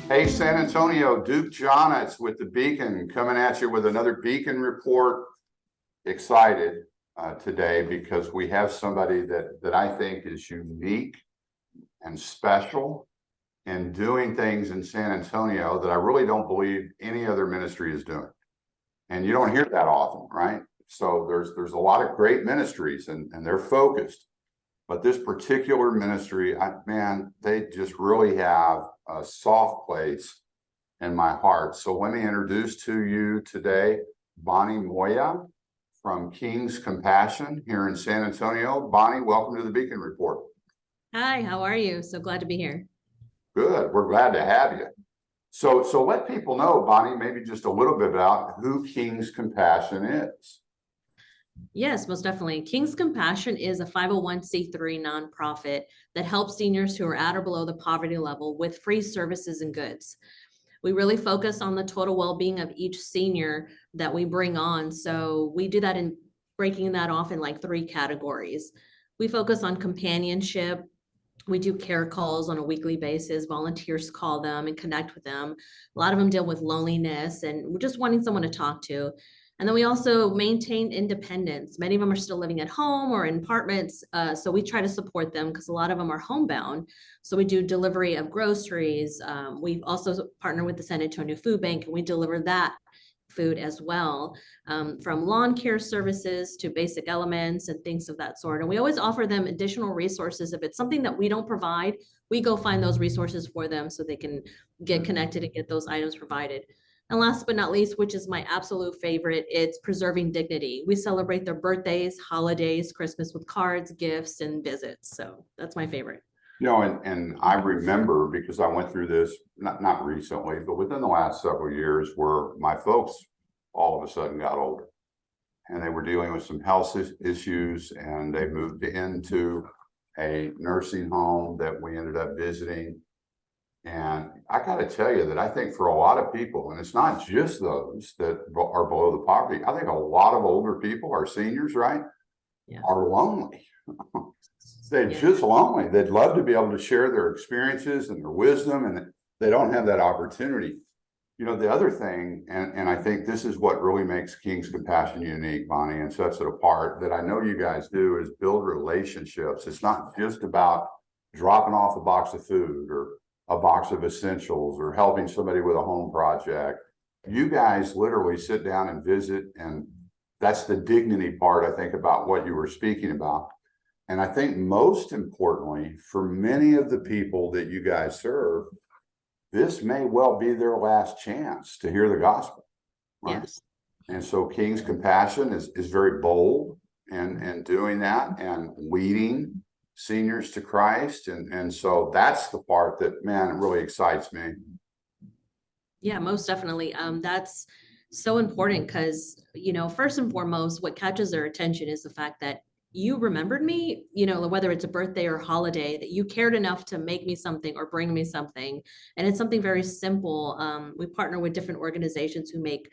Hey, San Antonio, Duke Johnitz with the Beacon coming at you with another Beacon report. Excited today because we have somebody that I think is unique and special in doing things in San Antonio that I really don't believe any other ministry is doing. And you don't hear that often, right? So there's a lot of great ministries and they're focused. But this particular ministry, man, they just really have a soft place in my heart. So let me introduce to you today Bonnie Moya from King's Compassion here in San Antonio. Bonnie, welcome to the Beacon Report. Hi, how are you? So glad to be here. Good, we're glad to have you. So let people know, Bonnie, maybe just a little bit about who King's Compassion is. Yes, most definitely. King's Compassion is a 501c3 nonprofit that helps seniors who are at or below the poverty level with free services and goods. We really focus on the total well-being of each senior that we bring on. So we do that in breaking that off in like 3 categories. We focus on companionship. We do care calls on a weekly basis. Volunteers call them and connect with them. A lot of them deal with loneliness and we're just wanting someone to talk to. And then we also maintain independence. Many of them are still living at home or in apartments. So we try to support them because a lot of them are homebound. So we do delivery of groceries. We also partner with the San Antonio Food Bank and we deliver that food as well, from lawn care services to basic elements and things of that sort. And we always offer them additional resources. If it's something that we don't provide, we go find those resources for them so they can get connected and get those items provided. And last but not least, which is my absolute favorite, it's preserving dignity. We celebrate their birthdays, holidays, Christmas with cards, gifts, and visits. So that's my favorite. And I remember because I went through this not recently, but within the last several years, where my folks all of a sudden got older and they were dealing with some health issues and they moved into a nursing home that we ended up visiting. And I got to tell you that I think for a lot of people, and it's not just those that are below the poverty, I think a lot of older people, our seniors, right, Yeah. are lonely. They're just lonely. They'd love to be able to share their experiences and their wisdom, and they don't have that opportunity. You know, the other thing, and I think this is what really makes King's Compassion unique, Bonnie, and sets it apart, that I know you guys do, is build relationships. It's not just about dropping off a box of food or a box of essentials or helping somebody with a home project. You guys literally sit down and visit, and that's the dignity part, I think, about what you were speaking about. And I think most importantly, for many of the people that you guys serve, this may well be their last chance to hear the gospel. Right? Yes. And so King's Compassion is very bold and doing that and leading seniors to Christ. And so that's the part that, man, really excites me. Yeah, most definitely. That's so important because, first and foremost, what catches their attention is the fact that you remembered me, whether it's a birthday or holiday, that you cared enough to make me something or bring me something. And it's something very simple. We partner with different organizations who make,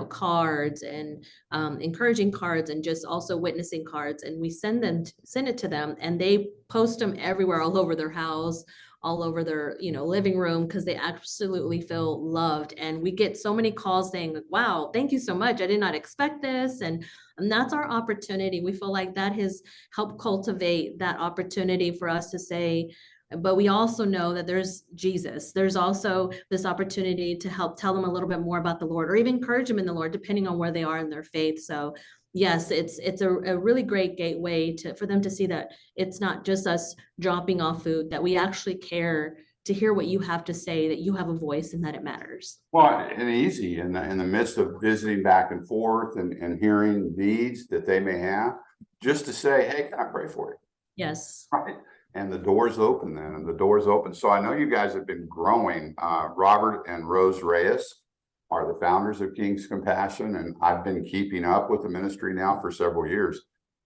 cards and encouraging cards and just also witnessing cards. And we send it to them and they post them everywhere, all over their house, all over their living room, because they absolutely feel loved. And we get so many calls saying, wow, thank you so much, I did not expect this. And that's our opportunity. We feel like that has helped cultivate that opportunity for us to say, but we also know that there's Jesus. There's also this opportunity to help tell them a little bit more about the Lord or even encourage them in the Lord, depending on where they are in their faith. So yes, it's a really great gateway for them to see that it's not just us dropping off food, that we actually care to hear what you have to say, that you have a voice and that it matters. Well, and easy in the midst of visiting back and forth and hearing needs that they may have, just to say, hey, can I pray for you? Yes. Right. And the door's open then, and the door's open. So I know you guys have been growing. Robert and Rose Reyes are the founders of King's Compassion, and I've been keeping up with the ministry now for several years.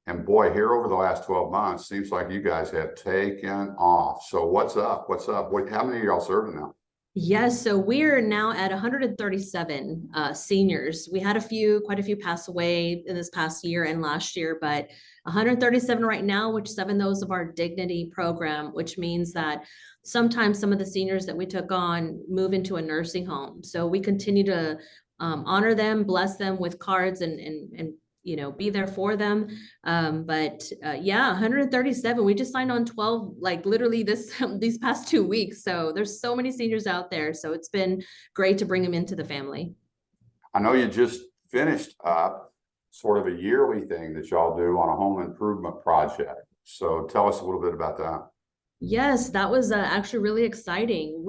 And boy, here over the last 12 months, seems like you guys have taken off. So what's up? What's up? How many of y'all serving now? Yes, so we're now at 137 seniors. We had quite a few pass away in this past year and last year, but 137 right now, which seven those of our Dignity program, which means that sometimes some of the seniors that we took on move into a nursing home. So we continue to honor them, bless them with cards and be there for them. Yeah, 137. We just signed on 12, like literally these past 2 weeks. So there's so many seniors out there. So it's been great to bring them into the family. I know you just finished up sort of a yearly thing that y'all do on a home improvement project. So tell us a little bit about that. Yes, that was actually really exciting.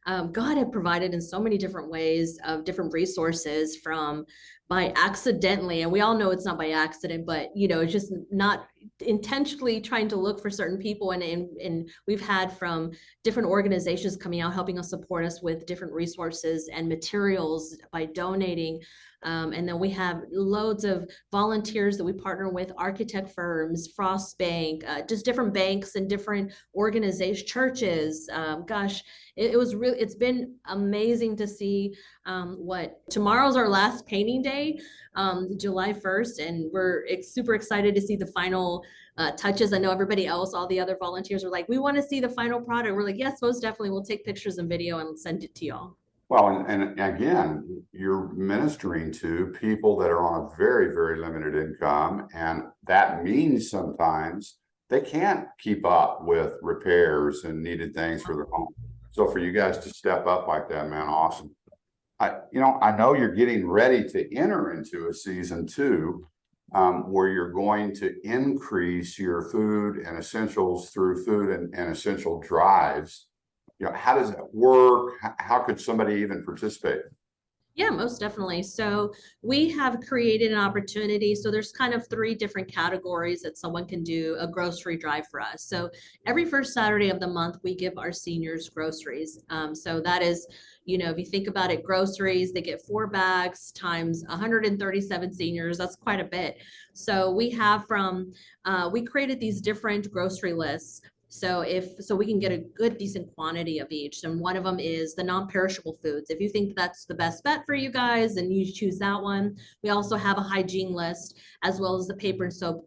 God had provided in so many different ways of different resources from by accidentally, and we all know it's not by accident, but it's just not intentionally trying to look for certain people. And we've had from different organizations coming out, helping us support us with different resources and materials by donating. And then we have loads of volunteers that we partner with, architect firms, Frost Bank, just different banks and different organizations, churches. It's been amazing to see what tomorrow's our last painting day, July 1st, and we're super excited to see the final touches. I know everybody else, all the other volunteers are like, we want to see the final product. We're like, yes, most definitely. We'll take pictures and video and send it to y'all. Well, and again, you're ministering to people that are on a very, very limited income, and that means sometimes they can't keep up with repairs and needed things for their home. So for you guys to step up like that, man, awesome. I know you're getting ready to enter into a season two, where you're going to increase your food and essentials through food and essential drives. How does that work? How could somebody even participate? Yeah, most definitely. So we have created an opportunity. So there's kind of three different categories that someone can do a grocery drive for us. So every first Saturday of the month, we give our seniors groceries. So that is, if you think about it, groceries, they get 4 bags times 137 seniors. That's quite a bit. So we created these different grocery lists. So we can get a good decent quantity of each. And one of them is the non-perishable foods. If you think that's the best bet for you guys, and you choose that one. We also have a hygiene list, as well as the paper and soap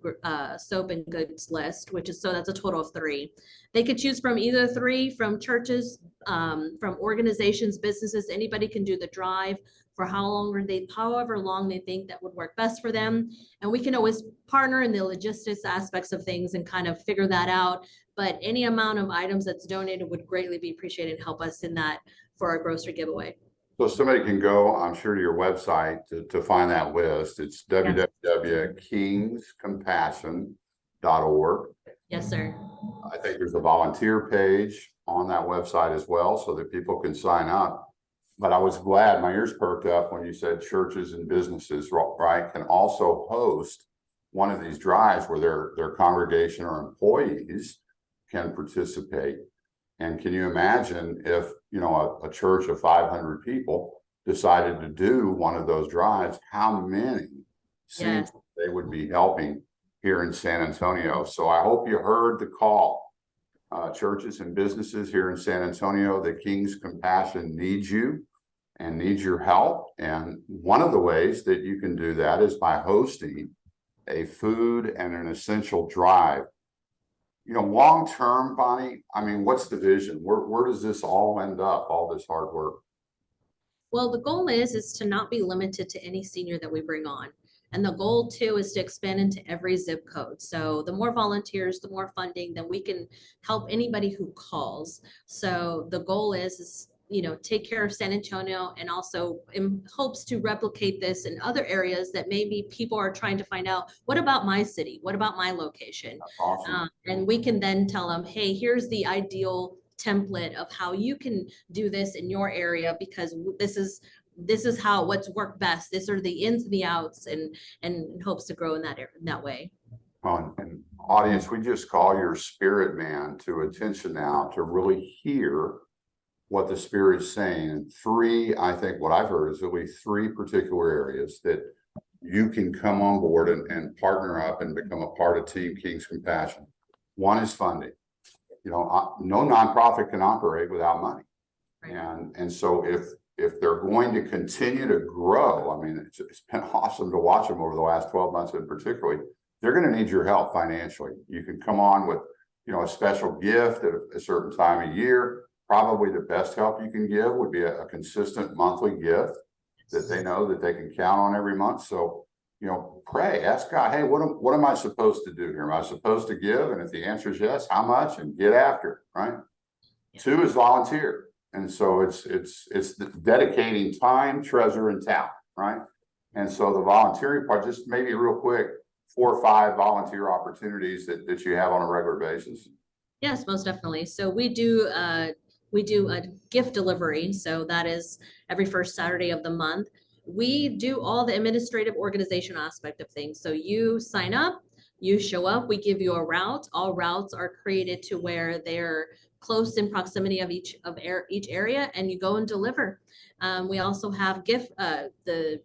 and goods list, that's a total of 3. They could choose from either 3 from churches, from organizations, businesses. Anybody can do the drive for however long they think that would work best for them. And we can always partner in the logistics aspects of things and kind of figure that out. But any amount of items that's donated would greatly be appreciated and help us in that for our grocery giveaway. So somebody can go, I'm sure, to your website to find that list. It's www.kingscompassion.org. Yes, sir. I think there's a volunteer page on that website as well, so that people can sign up. But I was glad, my ears perked up when you said churches and businesses, right, can also host one of these drives where their congregation or employees can participate. And can you imagine if, a church of 500 people decided to do one of those drives, how many Yes. they would be helping here in San Antonio? So I hope you heard the call. Churches and businesses here in San Antonio, the King's Compassion needs you and needs your help. And one of the ways that you can do that is by hosting a food and an essential drive. Long term, Bonnie, what's the vision? Where does this all end up, all this hard work? Well, the goal is to not be limited to any senior that we bring on. And the goal too is to expand into every zip code. So the more volunteers, the more funding, then we can help anybody who calls. So the goal is take care of San Antonio, and also in hopes to replicate this in other areas that maybe people are trying to find out, what about my city? What about my location? That's awesome. And we can then tell them, hey, here's the ideal template of how you can do this in your area, because this is what's worked best. These are the ins and the outs, and hopes to grow in that way. Well, and audience, we just call your spirit man to attention now to really hear what the Spirit's saying. And I think what I've heard is at least 3 particular areas that you can come on board and partner up and become a part of Team King's Compassion. One is funding. No nonprofit can operate without money. Right. And so if they're going to continue to grow, I mean, it's been awesome to watch them over the last 12 months in particularly. They're going to need your help financially. You can come on with, a special gift at a certain time of year. Probably the best help you can give would be a consistent monthly gift that they know that they can count on every month. So, pray, ask God, hey, what am I supposed to do here? Am I supposed to give? And if the answer is yes, how much? And get after it, right? Yeah. 2 is volunteer. And so it's dedicating time, treasure, and talent, right? And so the volunteering part, just maybe real quick, 4 or 5 volunteer opportunities that you have on a regular basis. Yes, most definitely. So we do a gift delivery. So that is every first Saturday of the month. We do all the administrative organization aspect of things. So you sign up, you show up, we give you a route. All routes are created to where they're close in proximity of each area, and you go and deliver. We also have the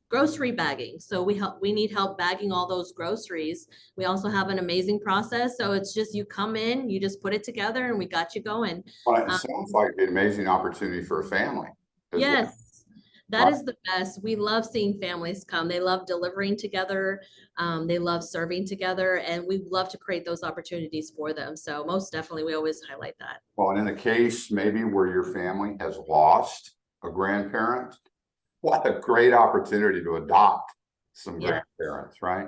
grocery bagging. So we need help bagging all those groceries. We also have an amazing process. So it's just, you come in, you just put it together, and we got you going. Well, it sounds like an amazing opportunity for a family as well. Yes, that is the best. We love seeing families come. They love delivering together. They love serving together, and we love to create those opportunities for them. So most definitely, we always highlight that. Well, and in the case maybe where your family has lost a grandparent, what a great opportunity to adopt some Yeah. grandparents, right?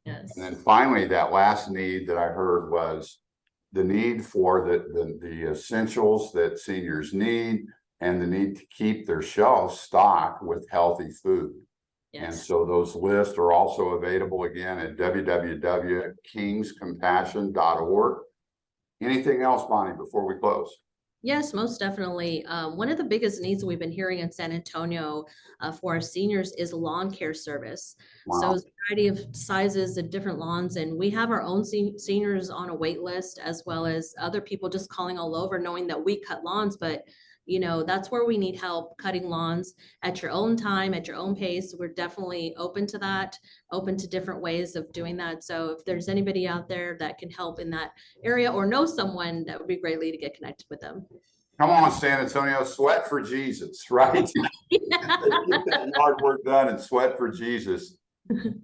Yes. And then finally, that last need that I heard was the need for the essentials that seniors need, and the need to keep their shelves stocked with healthy food. And Yes. so those lists are also available again at www.kingscompassion.org. Anything else, Bonnie, before we close? Yes, most definitely. One of the biggest needs that we've been hearing in San Antonio for our seniors is lawn care service. Wow. So it's a variety of sizes and different lawns, and we have our own seniors on a wait list, as well as other people just calling all over, knowing that we cut lawns, but that's where we need help cutting lawns at your own time, at your own pace. We're definitely open to that, open to different ways of doing that. So if there's anybody out there that can help in that area or know someone, that would be greatly to get connected with them. Come on, San Antonio, sweat for Jesus, right? Get that hard work done and sweat for Jesus.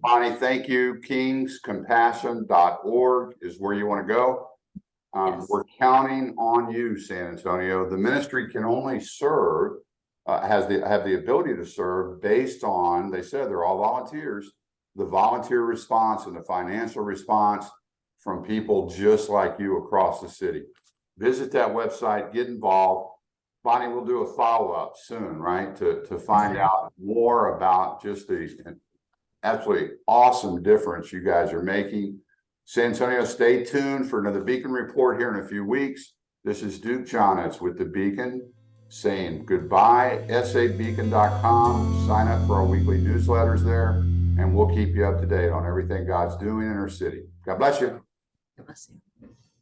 Bonnie, thank you. Kingscompassion.org is where you want to go. Yes. We're counting on you, San Antonio. The ministry can only serve, have the ability to serve based on, they said they're all volunteers, the volunteer response and the financial response from people just like you across the city. Visit that website, get involved. Bonnie, we'll do a follow-up soon, right? To find out more about just the absolutely awesome difference you guys are making. San Antonio, stay tuned for another Beacon Report here in a few weeks. This is Duke Johnitz with the Beacon saying goodbye. sabeacon.com. Sign up for our weekly newsletters there, and we'll keep you up to date on everything God's doing in our city. God bless you. God bless you.